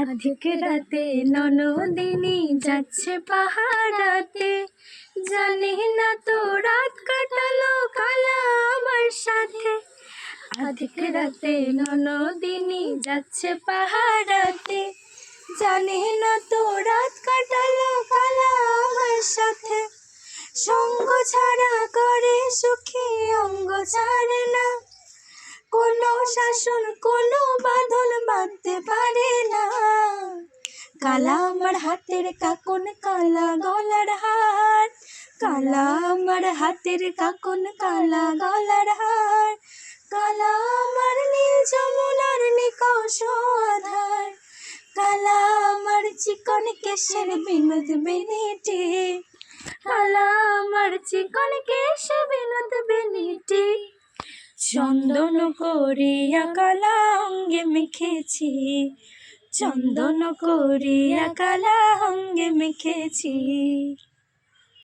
আধিক রাতে ননদিনী যাচ্ছে পাহাড়াতে, জানি না তো রাত কাটালো কালা আমার সাথে। আধিক রাতে ননদিনী যাচ্ছে পাহাড়াতে, জানি না তো রাত কাটালো কালা আমার সাথে। সঙ্গ ছাড়া করে সুখী অঙ্গ ছাড়ে না, কোনো শাসন কোনো বাঁধন বাঁধতে পারে না। কালা আমার হাতের কাকন কালা গলার হার, কালা আমার হাতের কাকন কালা গলার হার। কালা আমার নীল যমুনার নিকষ আধার, কালা আমার চিকন কেশের বিনোদ বেনিটি, কালা আমার চিকন কেশে বিনোদ বেনিটি। চন্দন করিয়া কালা অঙ্গে মেখেছি, চন্দন করিয়া কালা অঙ্গে মেখেছি।